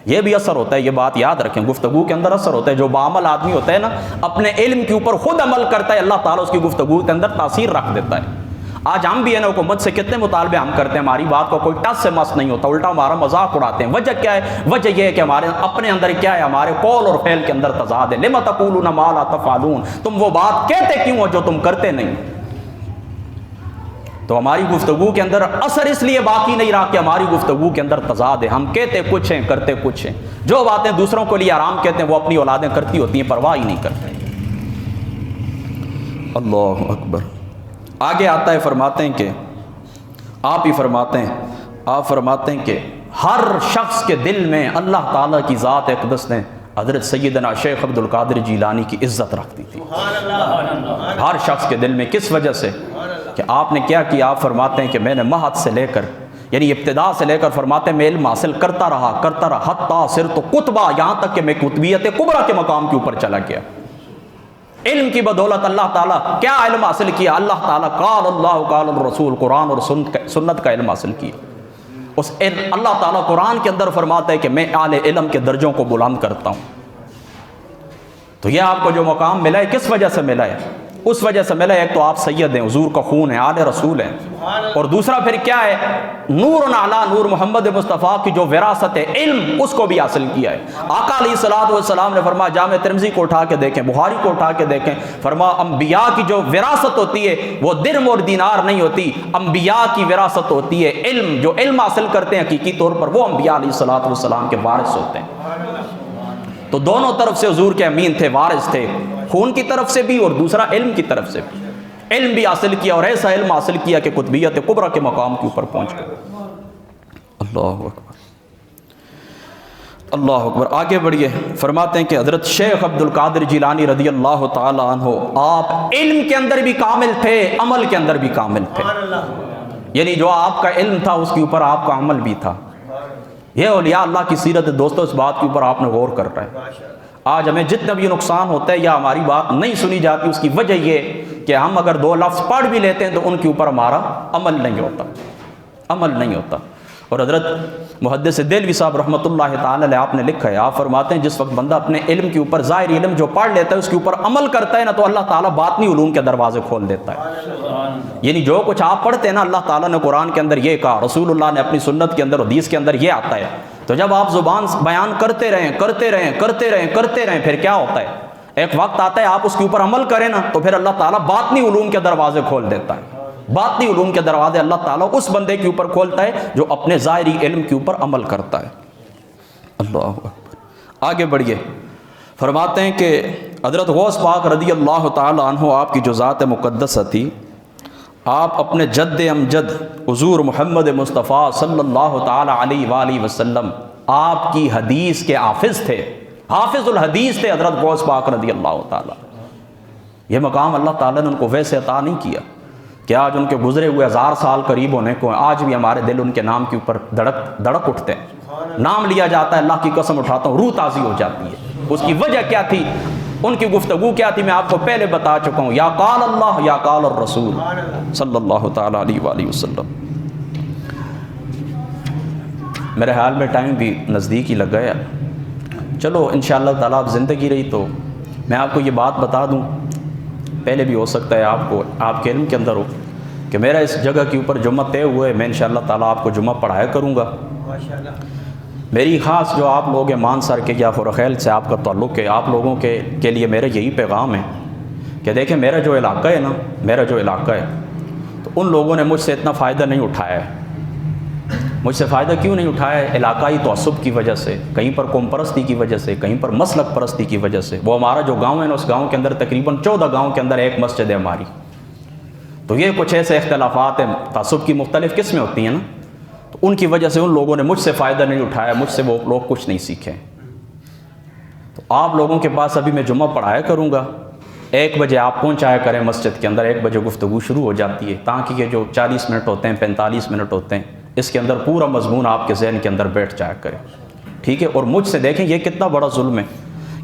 یہ بھی اثر ہوتا ہے، یہ بات یاد رکھیں، گفتگو کے اندر اثر ہوتا ہے۔ جو بعمل آدمی ہوتا ہے نا، اپنے علم کے اوپر خود عمل کرتا ہے، اللہ تعالیٰ اس کی گفتگو کے اندر تاثیر رکھ دیتا ہے۔ آج ہم بھی ہے نا حکومت سے کتنے مطالبے ہم کرتے ہیں، ہماری بات کو کوئی ٹس سے مس نہیں ہوتا، الٹا ہمارا مذاق اڑاتے ہیں۔ وجہ کیا ہے؟ وجہ یہ ہے کہ ہمارے اپنے اندر کیا ہے، ہمارے قول اور فعل کے اندر تضاد ہے۔ لم تقولون ما لا تفعلون، تم وہ بات کہتے کیوں ہو جو تم کرتے نہیں۔ تو ہماری گفتگو کے اندر اثر اس لیے باقی نہیں رہا کہ ہماری گفتگو کے اندر تضاد ہے، ہم کہتے کچھ ہیں کرتے کچھ ہیں۔ جو باتیں دوسروں کے لیے آرام کہتے ہیں وہ اپنی اولادیں کرتی ہوتی ہیں، پرواہ ہی نہیں کرتے۔ اللہ اکبر۔ آگے آتا ہے، فرماتے ہیں کہ آپ فرماتے ہیں کہ ہر شخص کے دل میں اللہ تعالیٰ کی ذات اقدس نے حضرت سیدنا شیخ عبد القادر جیلانی کی عزت رکھتی تھی ہر شخص کے دل میں۔ کس وجہ سے؟ کہ آپ نے کیا کیا؟ آپ فرماتے ہیں کہ میں نے مہد سے لے کر، یعنی ابتدا سے لے کر، فرماتے ہیں میں علم حاصل کرتا رہا حتیٰ صرت قطبہ، یہاں تک کہ میں قطبیت کبریٰ کے مقام کے اوپر چلا گیا۔ علم کی بدولت اللہ تعالیٰ کیا علم حاصل کیا؟ اللہ تعالیٰ قال اللہ قال الرسول، قرآن اور سنت کا علم حاصل کیا۔ اس اللہ تعالیٰ قرآن کے اندر فرماتا ہے کہ میں اعلی علم کے درجوں کو بلند کرتا ہوں۔ تو یہ آپ کو جو مقام ملا ہے کس وجہ سے ملا ہے؟ اس وجہ سے ملا ہے، ایک تو آپ سید ہیں، حضور کا خون ہے، آل رسول ہیں، اور دوسرا پھر کیا ہے، نور علی نور محمد مصطفیٰ کی جو وراثت ہے علم، اس کو بھی حاصل کیا ہے۔ آقا علیہ الصلوۃ والسلام نے فرمایا، جامع ترمذی کو اٹھا کے دیکھیں، بخاری کو اٹھا کے دیکھیں، فرمایا انبیاء کی جو وراثت ہوتی ہے وہ درم اور دینار نہیں ہوتی، انبیاء کی وراثت ہوتی ہے علم۔ جو علم حاصل کرتے ہیں حقیقی طور پر وہ انبیاء علیہ الصلوۃ والسلام کے وارث ہوتے ہیں۔ تو دونوں طرف سے حضور کے امین تھے، وارث تھے، خون کی طرف سے بھی اور دوسرا علم کی طرف سے بھی۔ علم بھی حاصل کیا اور ایسا علم حاصل کیا کہ قطبیت کبریٰ کے مقام کے اوپر پہنچ گئے۔ اللہ اکبر، اللہ اکبر۔ آگے بڑھیے، فرماتے ہیں کہ حضرت شیخ عبد القادر جیلانی رضی اللہ تعالی عنہ، آپ علم کے اندر بھی کامل تھے، عمل کے اندر بھی کامل تھے، یعنی جو آپ کا علم تھا اس کے اوپر آپ کا عمل بھی تھا۔ یہ اولیاء اللہ کی سیرت ہے دوستو، اس بات کے اوپر آپ نے غور کر رہا ہے۔ آج ہمیں جتنا بھی نقصان ہوتا ہے یا ہماری بات نہیں سنی جاتی، اس کی وجہ یہ کہ ہم اگر دو لفظ پڑھ بھی لیتے ہیں تو ان کے اوپر ہمارا عمل نہیں ہوتا۔ اور حضرت محدث دہلوی صاحب رحمۃ اللہ تعالی علیہ آپ نے لکھا ہے، آپ فرماتے ہیں جس وقت بندہ اپنے علم کے اوپر، ظاہری علم جو پڑھ لیتا ہے اس کے اوپر عمل کرتا ہے نا، تو اللہ تعالیٰ باطنی علوم کے دروازے کھول دیتا ہے۔ یعنی جو کچھ آپ پڑھتے ہیں نا، اللہ تعالیٰ نے قرآن کے اندر یہ کہا، رسول اللہ نے اپنی سنت کے اندر، حدیث کے اندر یہ آتا ہے، تو جب آپ زبان بیان کرتے رہیں، پھر کیا ہوتا ہے؟ ایک وقت آتا ہے آپ اس کے اوپر عمل کریں نا تو پھر اللہ تعالیٰ باطنی علوم کے دروازے کھول دیتا ہے، باطنی علوم کے دروازے اللہ تعالیٰ اس بندے کے اوپر کھولتا ہے جو اپنے ظاہری علم کے اوپر عمل کرتا ہے۔ اللہ اکبر۔ آگے بڑھیے، فرماتے ہیں کہ حضرت غوث پاک رضی اللہ تعالیٰ عنہ آپ کی جو ذات مقدسہ تھی، آپ اپنے جد امجد حضور محمد مصطفیٰ صلی اللہ تعالیٰ علیہ وآلہ وسلم آپ کی حدیث کے حافظ تھے، حافظ الحدیث تھے حضرت غوث پاک رضی اللہ تعالیٰ۔ یہ مقام اللہ تعالیٰ نے ان کو ویسے عطا نہیں کیا کہ آج ان کے گزرے ہوئے 1000 سال قریب ہونے کو آج بھی ہمارے دل ان کے نام کے اوپر دھڑک اٹھتے ہیں، نام لیا جاتا ہے، اللہ کی قسم اٹھاتا ہوں روح تازی ہو جاتی ہے۔ اس کی وجہ کیا تھی، ان کی گفتگو کیا تھی، میں آپ کو پہلے بتا چکا ہوں، یا قال اللہ یا قال الرسول صلی اللہ تعالیٰ علیہ وآلہ وسلم۔ میرے حال میں ٹائم بھی نزدیک ہی لگ گیا، چلو انشاءاللہ تعالیٰ اب زندگی رہی تو میں آپ کو یہ بات بتا دوں، پہلے بھی ہو سکتا ہے آپ کو آپ کے علم کے اندر ہو کہ میرا اس جگہ کے اوپر جمعہ طے ہوئے، میں انشاءاللہ تعالیٰ آپ کو جمعہ پڑھایا کروں گا۔ میری خاص جو آپ لوگ ہیں مانسر کے یا خورخیل سے آپ کا تعلق ہے، آپ لوگوں کے لیے میرا یہی پیغام ہے کہ دیکھیں میرا جو علاقہ ہے نا، میرا جو علاقہ ہے تو ان لوگوں نے مجھ سے اتنا فائدہ نہیں اٹھایا ہے۔ مجھ سے فائدہ کیوں نہیں اٹھایا ہے؟ علاقائی تعصب کی وجہ سے، کہیں پر قوم پرستی کی وجہ سے، کہیں پر مسلک پرستی کی وجہ سے۔ وہ ہمارا جو گاؤں ہے نا، اس گاؤں کے اندر تقریباً 14 گاؤں کے اندر ایک مسجد ہے ہماری، تو یہ کچھ ایسے اختلافات ہیں تعصب کی مختلف قسمیں ہوتی ہیں نا، تو ان کی وجہ سے ان لوگوں نے مجھ سے فائدہ نہیں اٹھایا، مجھ سے وہ لوگ کچھ نہیں سیکھے۔ تو آپ لوگوں کے پاس ابھی میں جمعہ پڑھایا کروں گا، 1 بجے آپ پہنچایا کریں مسجد کے اندر، 1 بجے گفتگو شروع ہو جاتی ہے، تاکہ یہ جو 40 منٹ ہوتے ہیں 45 منٹ ہوتے ہیں اس کے اندر پورا مضمون آپ کے ذہن کے اندر بیٹھ جایا کرے، ٹھیک ہے؟ اور مجھ سے دیکھیں یہ کتنا بڑا ظلم ہے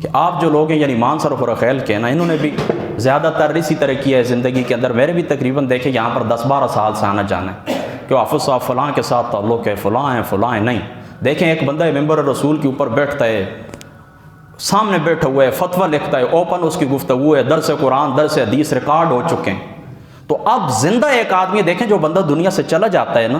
کہ آپ جو لوگ ہیں یعنی مانسر و خورخیل کے نا، انہوں نے بھی زیادہ تر اسی طرح کیا ہے زندگی کے اندر۔ میرے بھی تقریباً دیکھیں یہاں پر 10-12 سال سے آنا جانا ہے کہ حافظ صاحب فلاں کے ساتھ تعلق ہے، فلاں ہیں نہیں۔ دیکھیں ایک بندہ ممبر رسول کے اوپر بیٹھتا ہے، سامنے بیٹھا ہوا ہے، فتویٰ لکھتا ہے، اوپن اس کی گفتگو ہے، درس قرآن درس حدیث ریکارڈ ہو چکے ہیں۔ تو اب زندہ ایک آدمی دیکھیں جو بندہ دنیا سے چلا جاتا ہے نا،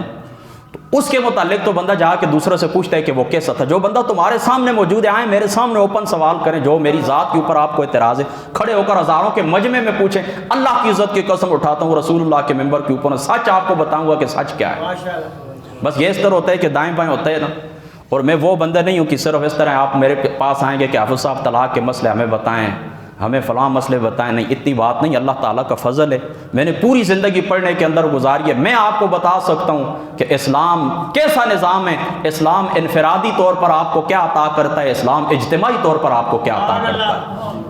تو اس کے متعلق تو بندہ جا کے دوسرے سے پوچھتا ہے کہ وہ کیسا تھا۔ جو بندہ تمہارے سامنے موجود ہے، آئیں میرے سامنے اوپن سوال کریں، جو میری ذات کے اوپر آپ کو اعتراض ہے کھڑے ہو کر ہزاروں کے مجمع میں پوچھیں، اللہ کی عزت کی قسم اٹھاتا ہوں رسول اللہ کے ممبر کے اوپر سچ آپ کو بتاؤں گا کہ سچ کیا ہے۔ بس یہ اس طرح ہوتا ہے کہ دائیں بائیں ہوتا ہے نا، اور میں وہ بندہ نہیں ہوں کہ صرف اس طرح آپ میرے پاس آئیں گے کہ حافظ صاحب طلاق کے مسئلے ہمیں بتائیں، ہمیں فلاں مسئلے بتائیں، نہیں، اتنی بات نہیں۔ اللہ تعالیٰ کا فضل ہے، میں نے پوری زندگی پڑھنے کے اندر گزاری ہے، میں آپ کو بتا سکتا ہوں کہ اسلام کیسا نظام ہے، اسلام انفرادی طور پر آپ کو کیا عطا کرتا ہے، اسلام اجتماعی طور پر آپ کو کیا عطا کرتا ہے۔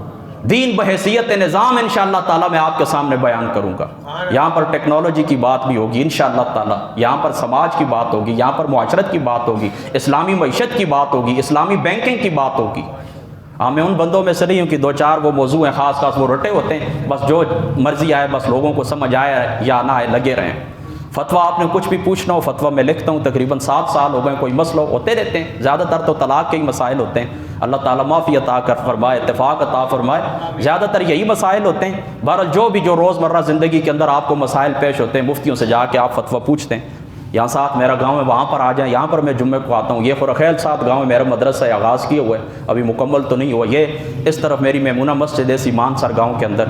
دین بحیثیت نظام انشاءاللہ تعالیٰ میں آپ کے سامنے بیان کروں گا۔ یہاں پر ٹیکنالوجی کی بات بھی ہوگی انشاءاللہ تعالیٰ، یہاں پر سماج کی بات ہوگی، یہاں پر معاشرت کی بات ہوگی، اسلامی معیشت کی بات ہوگی، اسلامی بینکنگ کی بات ہوگی۔ میں ان بندوں میں سے نہیں ہوں کہ 2-4 وہ موضوع ہیں خاص وہ رٹے ہوتے ہیں، بس جو مرضی آئے بس لوگوں کو سمجھ آئے یا نہ آئے لگے رہیں۔ فتویٰ آپ نے کچھ بھی پوچھنا ہو، فتویٰ میں لکھتا ہوں، تقریباً 7 سال ہو گئے، کوئی مسئلہ ہوتے رہتے ہیں، زیادہ تر تو طلاق کے ہی مسائل ہوتے ہیں، اللہ تعالیٰ معافی عطا کر فرمائے، اتفاق عطا فرمائے، زیادہ تر یہی مسائل ہوتے ہیں۔ بہرحال جو روزمرہ زندگی کے اندر آپ کو مسائل پیش ہوتے ہیں، مفتیوں سے جا کے آپ فتویٰ پوچھتے ہیں۔ یہاں ساتھ میرا گاؤں ہے، وہاں پر آ جائیں، یہاں پر میں جمعے کو آتا ہوں۔ یہ خورخیل ساتھ گاؤں ہے، میرا مدرسہ آغاز کیا ہوا ہے، ابھی مکمل تو نہیں ہوا۔ یہ اس طرف میری میمونہ مسجد ہے مانسر گاؤں کے اندر۔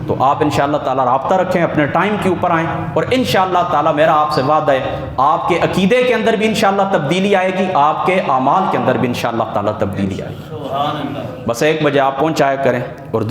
تو آپ انشاءاللہ تعالیٰ رابطہ رکھیں، اپنے ٹائم کے اوپر آئیں، اور انشاءاللہ تعالیٰ میرا آپ سے وعدہ ہے آپ کے عقیدے کے اندر بھی انشاءاللہ تبدیلی آئے گی، آپ کے اعمال کے اندر بھی انشاءاللہ تعالیٰ تبدیلی آئے گی۔ بس 1 بجے آپ پہنچایا کریں، اور